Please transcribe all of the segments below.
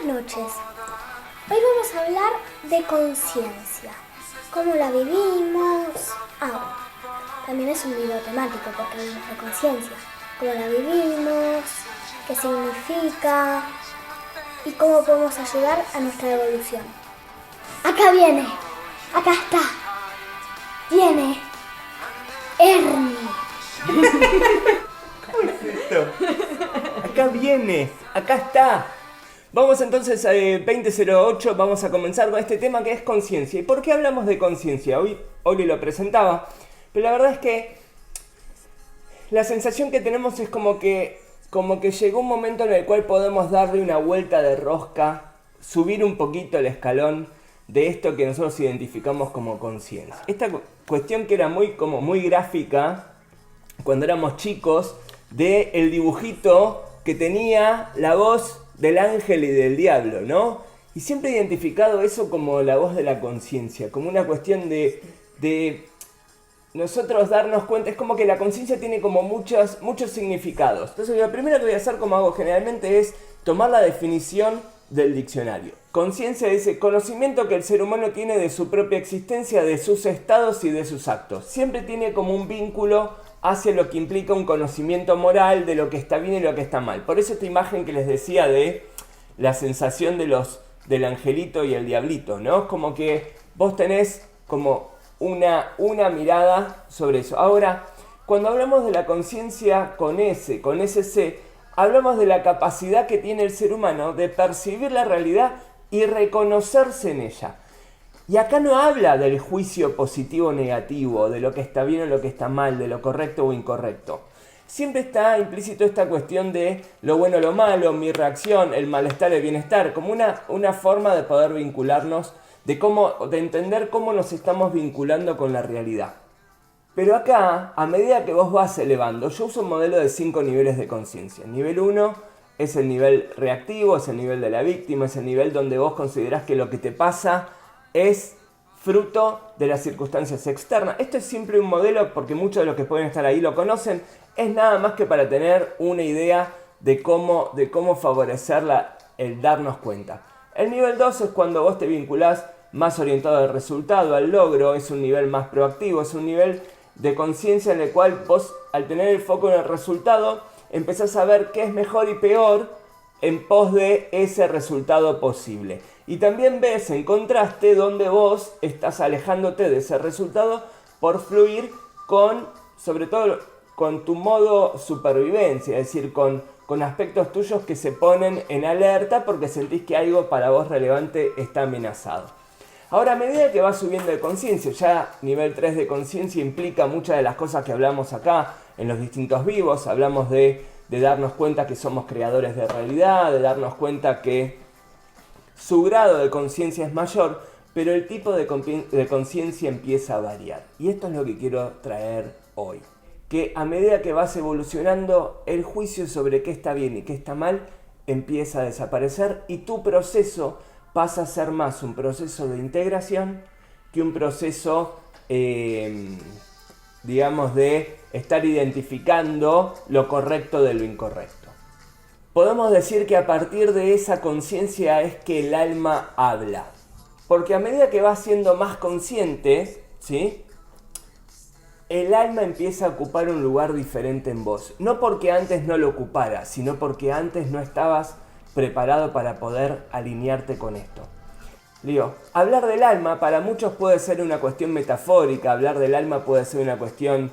noches. Hoy vamos a hablar de conciencia, cómo la vivimos. También es un video temático porque hablamos de conciencia, cómo la vivimos, qué significa y cómo podemos ayudar a nuestra evolución. Acá viene, acá está, viene Ernie. ¿Cómo es esto? Acá viene, acá está. Vamos entonces a 2008, vamos a comenzar con este tema que es conciencia. ¿Y por qué hablamos de conciencia? Hoy lo presentaba, pero la verdad es que la sensación que tenemos es como que llegó un momento en el cual podemos darle una vuelta de rosca, subir un poquito el escalón de esto que nosotros identificamos como conciencia. Esta cuestión que era muy gráfica cuando éramos chicos, de el dibujito que tenía la voz del ángel y del diablo, ¿no? Y siempre he identificado eso como la voz de la conciencia, como una cuestión de nosotros darnos cuenta. Es como que la conciencia tiene como muchos significados. Entonces lo primero que voy a hacer, como hago generalmente, es tomar la definición del diccionario. Conciencia dice conocimiento que el ser humano tiene de su propia existencia, de sus estados y de sus actos. Siempre tiene como un vínculo hacia lo que implica un conocimiento moral de lo que está bien y lo que está mal. Por eso esta imagen que les decía de la sensación del angelito y el diablito, ¿no? Es como que vos tenés como una mirada sobre eso. Ahora, cuando hablamos de la conciencia con ese C, hablamos de la capacidad que tiene el ser humano de percibir la realidad y reconocerse en ella. Y acá no habla del juicio positivo o negativo, de lo que está bien o lo que está mal, de lo correcto o incorrecto. Siempre está implícito esta cuestión de lo bueno o lo malo, mi reacción, el malestar, el bienestar, como una forma de poder vincularnos, de entender cómo nos estamos vinculando con la realidad. Pero acá, a medida que vos vas elevando, yo uso un modelo de 5 niveles de conciencia. Nivel 1 es el nivel reactivo, es el nivel de la víctima, es el nivel donde vos considerás que lo que te pasa es fruto de las circunstancias externas. Esto es siempre un modelo, porque muchos de los que pueden estar ahí lo conocen, es nada más que para tener una idea de cómo favorecer el darnos cuenta. El nivel 2 es cuando vos te vinculás más orientado al resultado, al logro, es un nivel más proactivo, es un nivel de conciencia en el cual vos, al tener el foco en el resultado, empezás a ver qué es mejor y peor en pos de ese resultado posible. Y también ves en contraste donde vos estás alejándote de ese resultado por fluir sobre todo con tu modo supervivencia, es decir, con aspectos tuyos que se ponen en alerta porque sentís que algo para vos relevante está amenazado. Ahora, a medida que vas subiendo de conciencia, ya nivel 3 de conciencia implica muchas de las cosas que hablamos acá en los distintos vivos. Hablamos de darnos cuenta que somos creadores de realidad, de darnos cuenta que su grado de conciencia es mayor, pero el tipo de conciencia empieza a variar. Y esto es lo que quiero traer hoy. Que a medida que vas evolucionando, el juicio sobre qué está bien y qué está mal empieza a desaparecer y tu proceso pasa a ser más un proceso de integración que un proceso, digamos, de estar identificando lo correcto de lo incorrecto. Podemos decir que a partir de esa conciencia es que el alma habla. Porque a medida que vas siendo más consciente, ¿sí?, el alma empieza a ocupar un lugar diferente en vos. No porque antes no lo ocupara, sino porque antes no estabas preparado para poder alinearte con esto. Hablar del alma para muchos puede ser una cuestión metafórica, hablar del alma puede ser una cuestión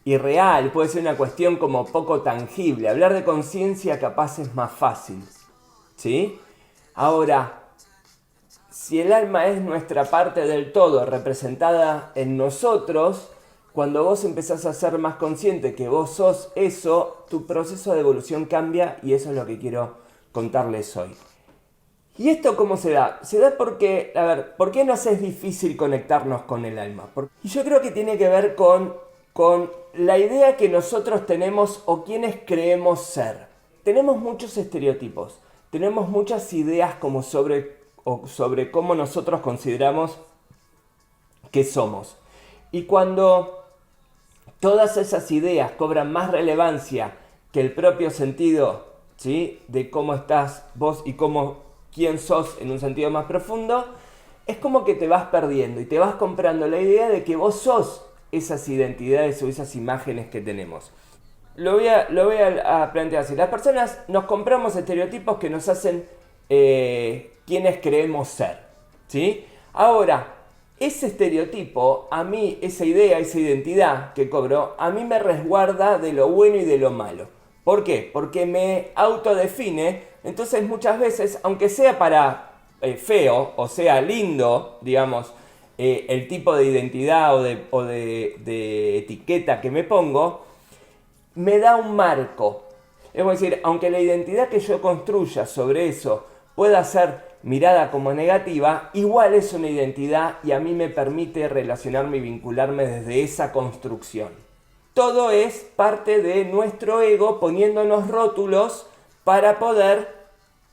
irreal, puede ser una cuestión como poco tangible. Hablar de conciencia capaz es más fácil, ¿sí? Ahora, si el alma es nuestra parte del todo representada en nosotros, cuando vos empezás a ser más consciente que vos sos eso, tu proceso de evolución cambia y eso es lo que quiero contarles hoy. ¿Y esto cómo se da? Se da porque, ¿por qué nos es difícil conectarnos con el alma? Y yo creo que tiene que ver con la idea que nosotros tenemos o quienes creemos ser. Tenemos muchos estereotipos, tenemos muchas ideas como sobre cómo nosotros consideramos que somos. Y cuando todas esas ideas cobran más relevancia que el propio sentido ¿sí? De cómo estás vos y quién sos en un sentido más profundo, es como que te vas perdiendo y te vas comprando la idea de que vos sos esas identidades o esas imágenes que tenemos. Lo voy a plantear así. Las personas nos compramos estereotipos que nos hacen quienes creemos ser, ¿sí? Ahora, ese estereotipo, a mí, esa idea, esa identidad que cobro, a mí me resguarda de lo bueno y de lo malo. ¿Por qué? Porque me autodefine, entonces muchas veces, aunque sea para feo o sea lindo, digamos, el tipo de identidad o de etiqueta que me pongo, me da un marco. Es decir, aunque la identidad que yo construya sobre eso pueda ser mirada como negativa, igual es una identidad y a mí me permite relacionarme y vincularme desde esa construcción. Todo es parte de nuestro ego poniéndonos rótulos para poder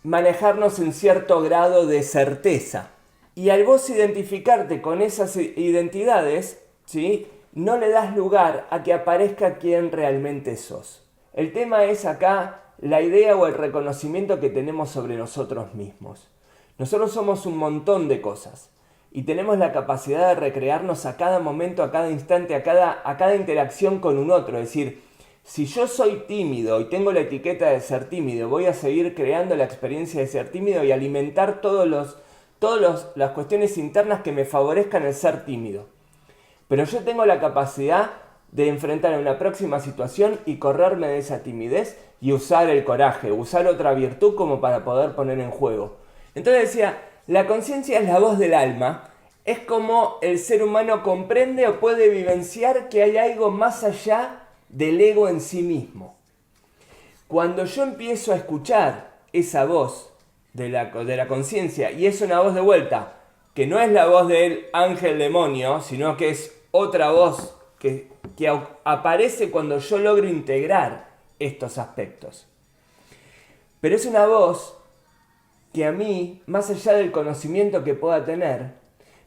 manejarnos en cierto grado de certeza. Y al vos identificarte con esas identidades, ¿sí? No le das lugar a que aparezca quien realmente sos. El tema es acá la idea o el reconocimiento que tenemos sobre nosotros mismos. Nosotros somos un montón de cosas y tenemos la capacidad de recrearnos a cada momento, a cada instante, a cada interacción con un otro. Es decir, si yo soy tímido y tengo la etiqueta de ser tímido, voy a seguir creando la experiencia de ser tímido y alimentar todas las cuestiones internas que me favorezcan el ser tímido. Pero yo tengo la capacidad de enfrentar una próxima situación y correrme de esa timidez y usar el coraje, usar otra virtud como para poder poner en juego. Entonces decía, la conciencia es la voz del alma, es como el ser humano comprende o puede vivenciar que hay algo más allá del ego en sí mismo. Cuando yo empiezo a escuchar esa voz de la conciencia, y es una voz de vuelta, que no es la voz del ángel demonio, sino que es otra voz que aparece cuando yo logro integrar estos aspectos. Pero es una voz que a mí, más allá del conocimiento que pueda tener,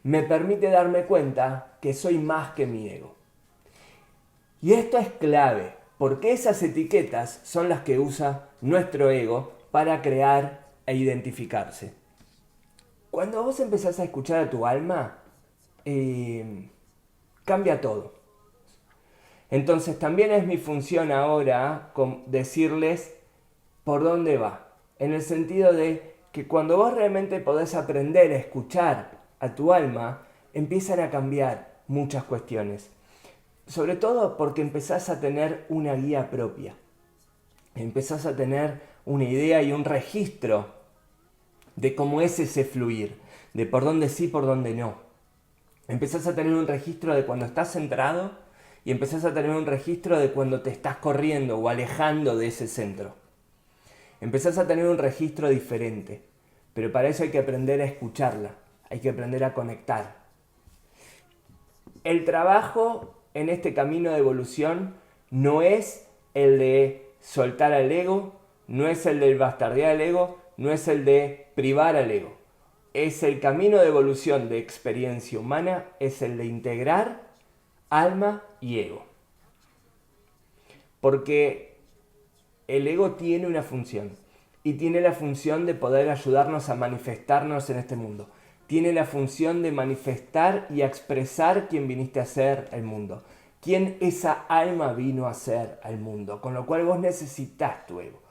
me permite darme cuenta que soy más que mi ego. Y esto es clave, porque esas etiquetas son las que usa nuestro ego para crear e identificarse. Cuando vos empezás a escuchar a tu alma, cambia todo. Entonces también es mi función ahora decirles por dónde va. En el sentido de que cuando vos realmente podés aprender a escuchar a tu alma, empiezan a cambiar muchas cuestiones. Sobre todo porque empezás a tener una guía propia. Empezás a tener una idea y un registro de cómo es ese fluir, de por dónde sí, por dónde no. Empezás a tener un registro de cuando estás centrado y empezás a tener un registro de cuando te estás corriendo o alejando de ese centro. Empezás a tener un registro diferente, pero para eso hay que aprender a escucharla, hay que aprender a conectar. El trabajo en este camino de evolución no es el de soltar al ego, no es el de bastardear al ego, no es el de privar al ego. Es el camino de evolución de experiencia humana, es el de integrar alma y ego. Porque el ego tiene una función y tiene la función de poder ayudarnos a manifestarnos en este mundo. Tiene la función de manifestar y expresar quién viniste a ser al mundo. Quién esa alma vino a ser al mundo. Con lo cual vos necesitas tu ego.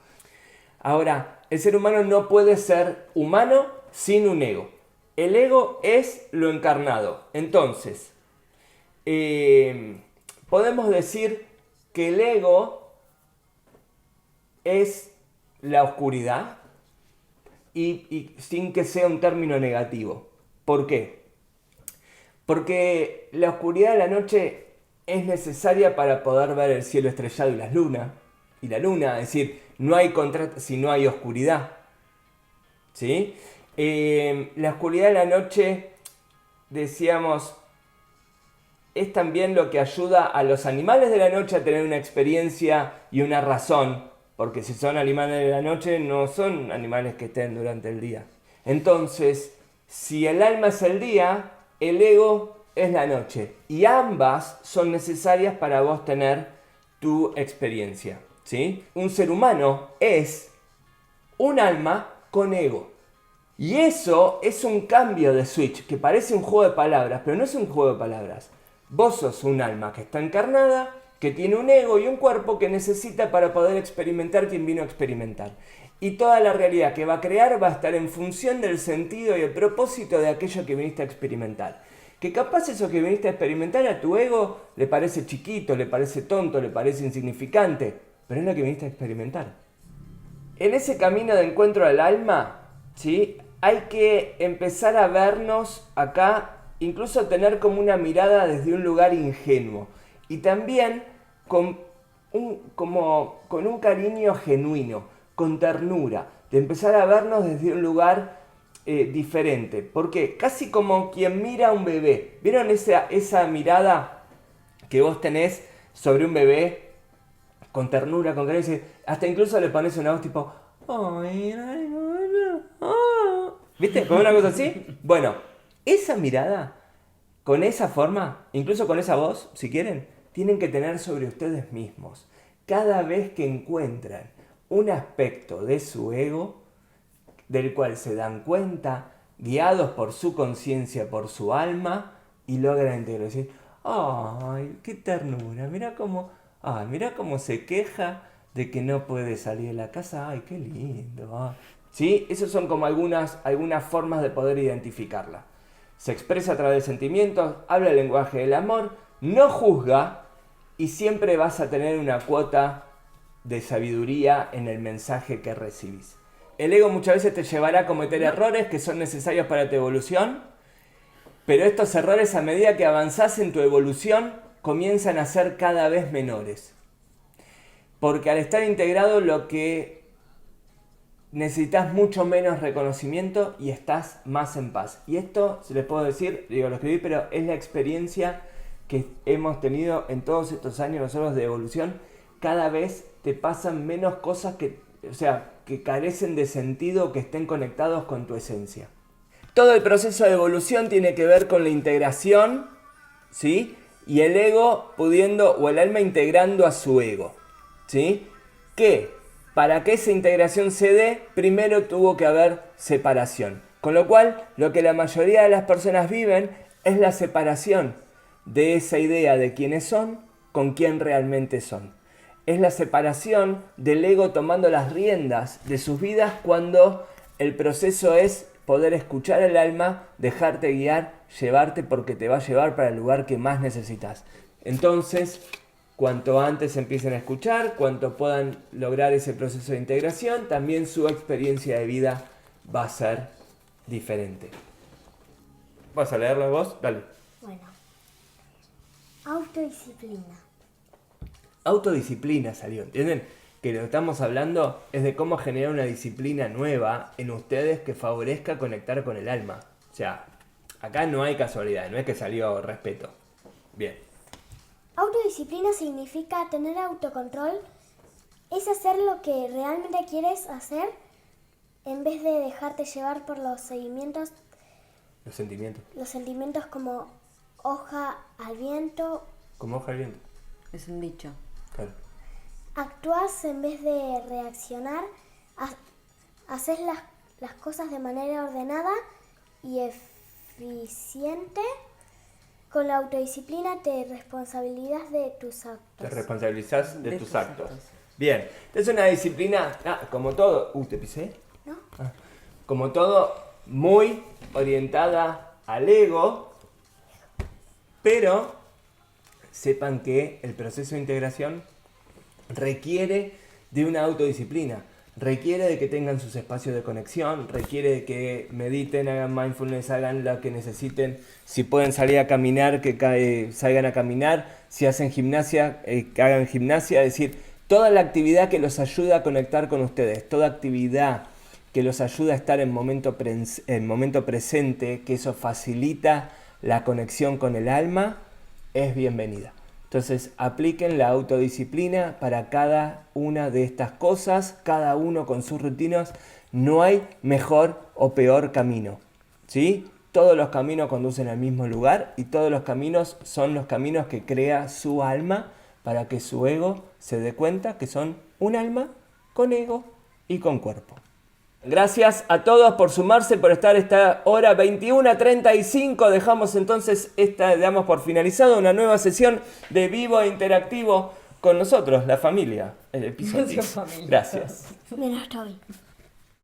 Ahora, el ser humano no puede ser humano sin un ego. El ego es lo encarnado. Entonces, podemos decir que el ego es la oscuridad y sin que sea un término negativo. ¿Por qué? Porque la oscuridad de la noche es necesaria para poder ver el cielo estrellado y la luna, es decir, no hay contraste si no hay oscuridad. ¿Sí? La oscuridad de la noche, decíamos, es también lo que ayuda a los animales de la noche a tener una experiencia y una razón, porque si son animales de la noche no son animales que estén durante el día. Entonces, si el alma es el día, el ego es la noche, y ambas son necesarias para vos tener tu experiencia, ¿sí? Un ser humano es un alma con ego. Y eso es un cambio de switch, que parece un juego de palabras, pero no es un juego de palabras. Vos sos un alma que está encarnada, que tiene un ego y un cuerpo que necesita para poder experimentar quien vino a experimentar. Y toda la realidad que va a crear va a estar en función del sentido y el propósito de aquello que viniste a experimentar. Que capaz eso que viniste a experimentar a tu ego le parece chiquito, le parece tonto, le parece insignificante, pero es lo que viniste a experimentar. En ese camino de encuentro al alma, ¿sí?, hay que empezar a vernos acá, incluso tener como una mirada desde un lugar ingenuo. Y también con un cariño genuino, con ternura, de empezar a vernos desde un lugar diferente. Porque casi como quien mira a un bebé. ¿Vieron esa mirada que vos tenés sobre un bebé? Con ternura, con cariño. Hasta incluso le pones una voz tipo... ¿Viste? Como una cosa así. Bueno, esa mirada, con esa forma, incluso con esa voz, si quieren, tienen que tener sobre ustedes mismos. Cada vez que encuentran un aspecto de su ego, del cual se dan cuenta, guiados por su conciencia, por su alma, y logran integrar. Decir, ¡ay, qué ternura! Mira cómo se queja de que no puede salir de la casa. ¡Ay, qué lindo! ¿Sí? Esas son como algunas formas de poder identificarla. Se expresa a través de sentimientos, habla el lenguaje del amor, no juzga y siempre vas a tener una cuota de sabiduría en el mensaje que recibís. El ego muchas veces te llevará a cometer errores que son necesarios para tu evolución, pero estos errores, a medida que avanzás en tu evolución, comienzan a ser cada vez menores. Porque al estar integrado, lo que necesitas mucho menos reconocimiento y estás más en paz. Y esto, se les puedo decir, lo escribí, pero es la experiencia que hemos tenido en todos estos años nosotros de evolución. Cada vez te pasan menos cosas que carecen de sentido, que estén conectados con tu esencia. Todo el proceso de evolución tiene que ver con la integración, ¿sí? Y el ego pudiendo, o el alma integrando a su ego, ¿sí? Que para que esa integración se dé, primero tuvo que haber separación. Con lo cual, lo que la mayoría de las personas viven es la separación de esa idea de quiénes son con quién realmente son. Es la separación del ego tomando las riendas de sus vidas cuando el proceso es poder escuchar el alma, dejarte guiar, llevarte porque te va a llevar para el lugar que más necesitas. Entonces, cuanto antes empiecen a escuchar, cuanto puedan lograr ese proceso de integración, también su experiencia de vida va a ser diferente. ¿Vas a leerlo vos? Dale. Bueno. Autodisciplina. Autodisciplina salió, ¿entienden? Que lo que estamos hablando es de cómo generar una disciplina nueva en ustedes que favorezca conectar con el alma. O sea, acá no hay casualidad, no es que salió respeto. Bien. Autodisciplina significa tener autocontrol, es hacer lo que realmente quieres hacer en vez de dejarte llevar por los sentimientos. Los sentimientos como hoja al viento. Como hoja al viento. Es un dicho. Claro. Actúas en vez de reaccionar, haces las cosas de manera ordenada y eficiente. Con la autodisciplina te responsabilizas de tus actos. Te responsabilizás de tus actos. Bien, es una disciplina, como todo... ¿te pisé? ¿No? Como todo, muy orientada al ego, pero sepan que el proceso de integración requiere de una autodisciplina. Requiere de que tengan sus espacios de conexión, requiere de que mediten, hagan mindfulness, hagan lo que necesiten. Si pueden salir a caminar, que salgan a caminar. Si hacen gimnasia, que hagan gimnasia. Es decir, toda la actividad que los ayuda a conectar con ustedes, toda actividad que los ayuda a estar en momento presente, que eso facilita la conexión con el alma, es bienvenida. Entonces, apliquen la autodisciplina para cada una de estas cosas, cada uno con sus rutinas. No hay mejor o peor camino, ¿sí? Todos los caminos conducen al mismo lugar y todos los caminos son los caminos que crea su alma para que su ego se dé cuenta que son un alma con ego y con cuerpo. Gracias a todos por sumarse, por estar esta hora 21:35. Dejamos entonces damos por finalizado una nueva sesión de vivo e interactivo con nosotros, la familia, el episodio. Gracias. Menos Toby.